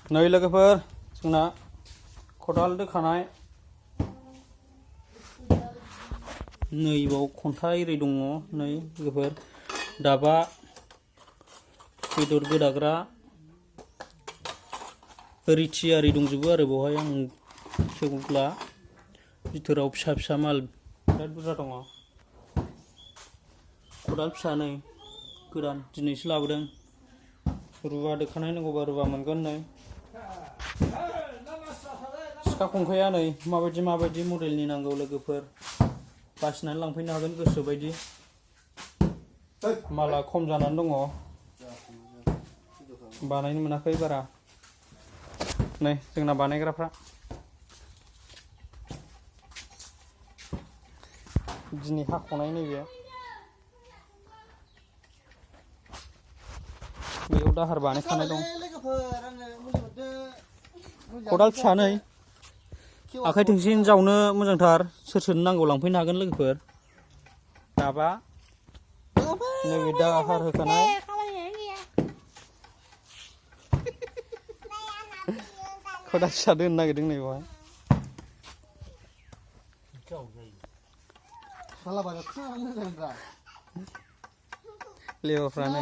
नै लोगोफोर जोंना खदाल दोखानाय नै बाव खन्था एरि दङ नै लोगोफोर दाबा बेदर गोदाग्रा रिथि आरि दंजोबो आरो बेवहाय आं खेवब्ला बिथोराव फिसा फिसा माल बिराद बुरजा दङ खदाल फिसा नै गोदान दिनैसो लाबोदों रुवा दोखानाय नांगौबा रुवा मोनगोन नै सिखा खंखाया नै माबायदि मडेलनि नांगौ लोगोफोर बासिनानै लांफैनो हागोन गोसो बायदि माला खम जानानै दङ बानायनो मोनाखै बारा नै जोंना बानायग्राफ्रा दिनै हाख'नाय नैबे बेयाव दाहार बानायखानाय दं खदाल फिसा नै आखाइ थोंसिन जावनो मोजांथार सोर नांगौ लांफैनो हागोन लोगोफोर दाबा नैबे दाहार होखानाय खदाल फिसा दोननो नागिरदों नै बेवहाय लेवाफ्रा नै